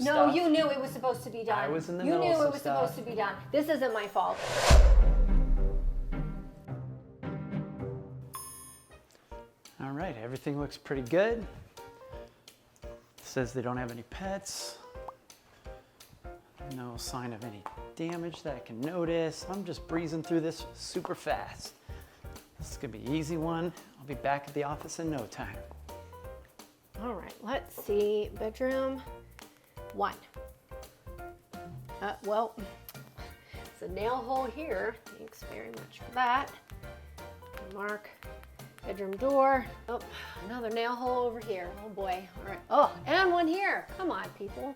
No, you knew it was supposed to be done. I was in the middle of some You knew it was stuff. supposed to be done. This isn't my fault. All right, everything looks pretty good. It says they don't have any pets. No sign of any damage that I can notice. I'm just breezing through this super fast. This is gonna be an easy one. I'll be back at the office in no time. All right, let's see. Bedroom 1. Well, it's a nail hole here. Thanks very much for that. Mark. Bedroom door. Oh, another nail hole over here. Oh boy. All right. Oh, and one here. Come on, people.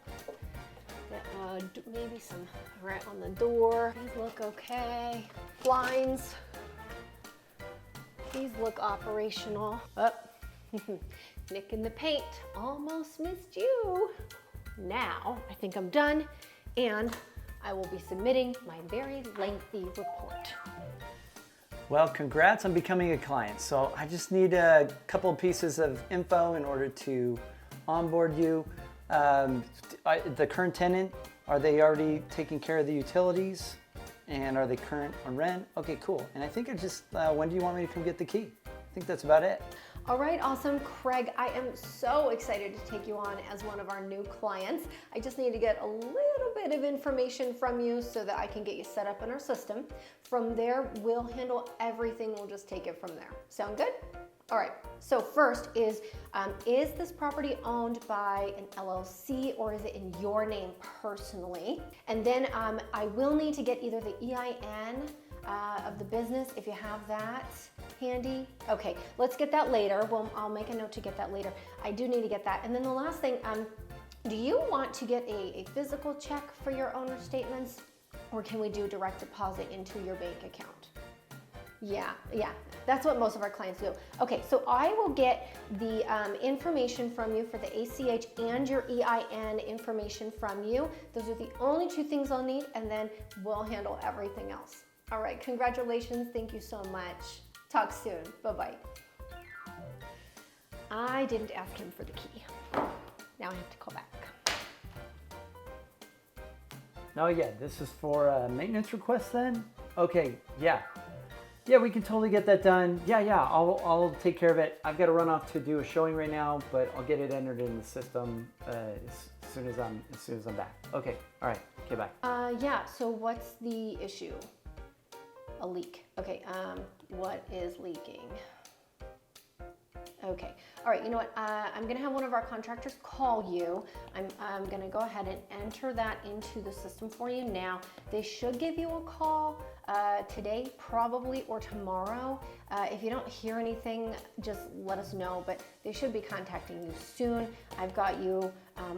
Maybe some right on the door. These look okay. Blinds. These look operational. Oh, nick in the paint. Almost missed you. Now, I think I'm done, and I will be submitting my very lengthy report. Well, congrats on becoming a client. So I just need a couple of pieces of info in order to onboard you. The current tenant, are they already taking care of the utilities? And are they current on rent? Okay, cool. And I think when do you want me to come get the key? I think that's about it. All right, awesome. Craig, I am so excited to take you on as one of our new clients. I just need to get a little bit of information from you so that I can get you set up in our system. From there, we'll handle everything. We'll just take it from there. Sound good? All right, so first is this property owned by an LLC or is it in your name personally? And then I will need to get either the EIN of the business, if you have that handy. Okay, let's get that later. Well, I'll make a note to get that later. I do need to get that. And then the last thing, do you want to get a physical check for your owner statements, or can we do direct deposit into your bank account? Yeah, that's what most of our clients do. Okay, so I will get the information from you for the ACH and your EIN information from you. Those are the only 2 things I'll need, and then we'll handle everything else. All right, congratulations. Thank you so much. Talk soon. Bye-bye. I didn't ask him for the key. Now I have to call back. Oh yeah, this is for a maintenance request then? Okay, yeah. Yeah, we can totally get that done. Yeah, I'll take care of it. I've got to run off to do a showing right now, but I'll get it entered in the system as soon as I'm back. Okay, all right, okay, bye. Yeah, so what's the issue? A leak. Okay, what is leaking? Okay, all right, you know what? I'm gonna have one of our contractors call you. I'm gonna go ahead and enter that into the system for you now. They should give you a call today, probably, or tomorrow. If you don't hear anything, just let us know, but they should be contacting you soon. I've got you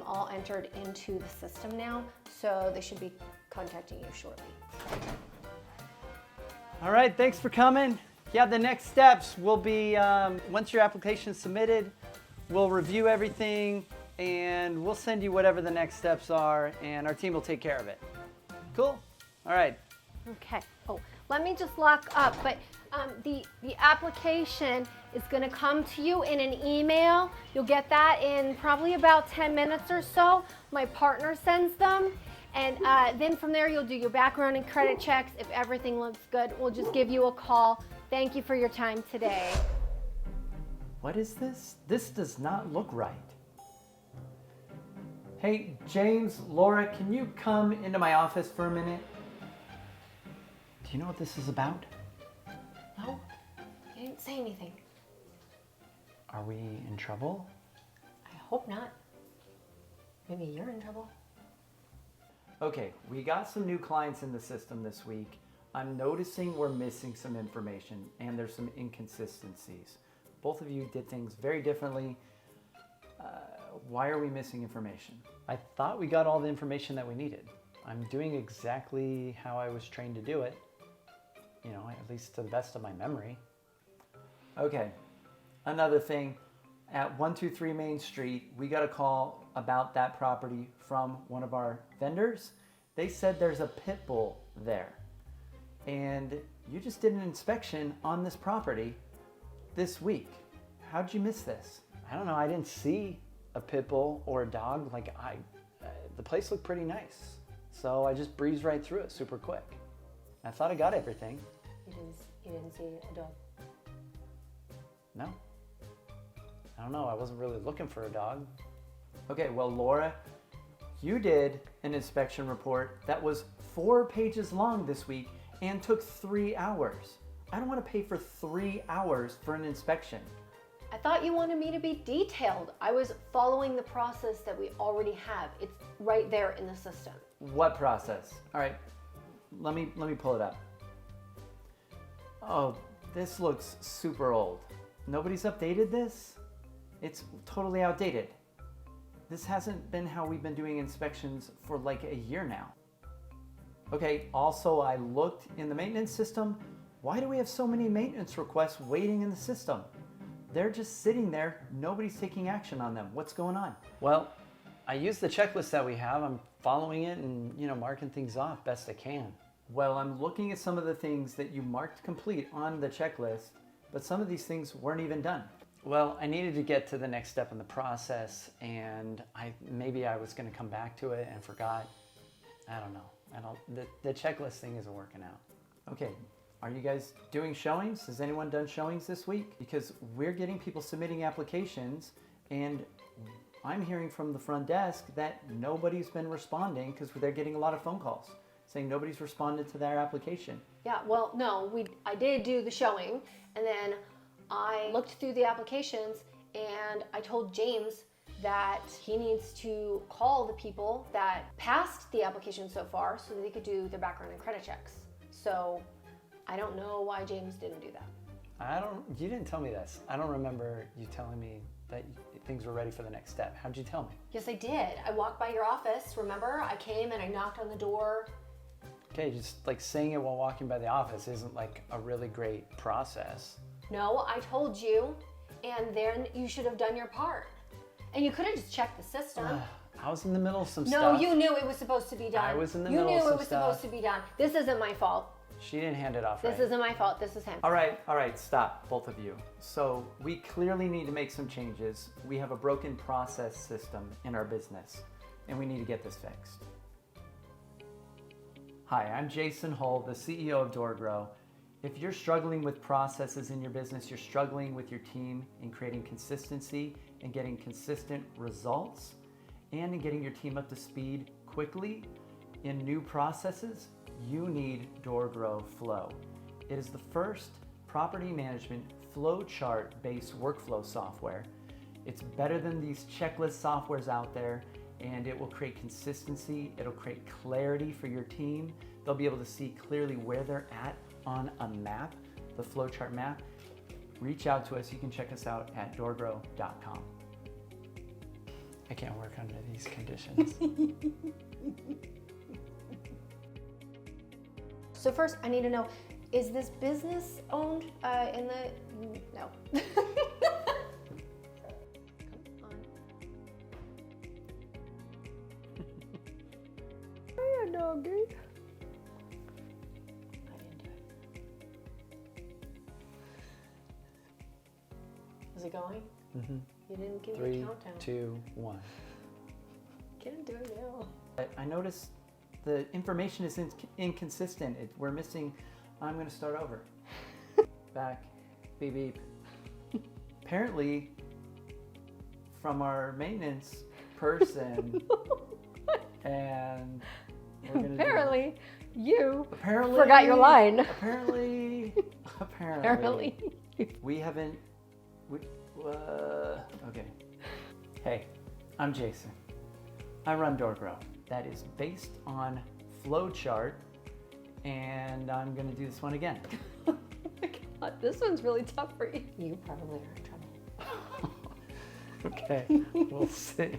all entered into the system now, so they should be contacting you shortly. All right, thanks for coming. Yeah, the next steps will be, once your application is submitted, we'll review everything and we'll send you whatever the next steps are and our team will take care of it. Cool? All right. Okay. Oh, let me just lock up, but the application is gonna come to you in an email. You'll get that in probably about 10 minutes or so. My partner sends them. And then from there, you'll do your background and credit checks. If everything looks good, we'll just give you a call. Thank you for your time today. What is this? This does not look right. Hey, James, Laura, can you come into my office for a minute? Do you know what this is about? No, you didn't say anything. Are we in trouble? I hope not. Maybe you're in trouble. Okay, we got some new clients in the system this week. I'm noticing we're missing some information and there's some inconsistencies. Both of you did things very differently. Why are we missing information? I thought we got all the information that we needed. I'm doing exactly how I was trained to do it, you know, at least to the best of my memory. Okay, another thing, at 123 Main Street, we got a call about that property from one of our vendors. They said there's a pit bull there. And you just did an inspection on this property this week. How'd you miss this? I don't know, I didn't see a pit bull or a dog. Like the place looked pretty nice. So I just breezed right through it super quick. I thought I got everything. You didn't see a dog? No. I don't know, I wasn't really looking for a dog. Okay, well, Laura, you did an inspection report that was 4 pages long this week and took 3 hours. I don't want to pay for 3 hours for an inspection. I thought you wanted me to be detailed. I was following the process that we already have. It's right there in the system. What process? All right, let me pull it up. Oh, this looks super old. Nobody's updated this? It's totally outdated. This hasn't been how we've been doing inspections for like a year now. Okay, also I looked in the maintenance system. Why do we have so many maintenance requests waiting in the system? They're just sitting there, nobody's taking action on them. What's going on? Well, I use the checklist that we have. I'm following it and, marking things off best I can. Well, I'm looking at some of the things that you marked complete on the checklist, but some of these things weren't even done. Well, I needed to get to the next step in the process, and maybe I was going to come back to it and forgot. I don't know. The checklist thing isn't working out. Okay, are you guys doing showings? Has anyone done showings this week? Because we're getting people submitting applications, and I'm hearing from the front desk that nobody's been responding because they're getting a lot of phone calls saying nobody's responded to their application. Yeah, well, no, I did do the showing, and then I looked through the applications, and I told James that he needs to call the people that passed the application so far so that they could do their background and credit checks. So I don't know why James didn't do that. You didn't tell me this. I don't remember you telling me that things were ready for the next step. How'd you tell me? Yes, I did. I walked by your office, remember? I came and I knocked on the door. Okay, just like saying it while walking by the office isn't like a really great process. No, I told you, and then you should have done your part. And you could have just checked the system. I was in the middle of some No, stuff. you knew it was supposed to be done. I was in the middle of some You knew it was stuff. supposed to be done. This isn't my fault. She didn't hand it off This right. isn't my fault. This is him. All right, stop, both of you. So we clearly need to make some changes. We have a broken process system in our business, and we need to get this fixed. Hi, I'm Jason Hull, the CEO of DoorGrow. If you're struggling with processes in your business, you're struggling with your team in creating consistency and getting consistent results, and in getting your team up to speed quickly in new processes, you need DoorGrow Flow. It is the first property management flowchart-based workflow software. It's better than these checklist softwares out there, and it will create consistency. It'll create clarity for your team. They'll be able to see clearly where they're at on a map, the flowchart map. Reach out to us. You can check us out at doorgrow.com. I can't work under these conditions. So first, I need to know, is this business owned in the... No. Come on. Hey, doggy. I didn't do it. Is it going? Mm-hmm. You didn't give me 3, a countdown. 2, 1. Can't do it now. I noticed the information is inconsistent. We're missing, I'm gonna start over. Back, beep beep. Apparently, from our maintenance person, and we're gonna Apparently, you apparently forgot your line. Apparently, Apparently. we haven't, okay. Hey, I'm Jason. I run DoorGrow. That is based on flowchart, and I'm gonna do this one again. Oh my God, this one's really tough for you. You probably are in trouble. Okay, we'll see.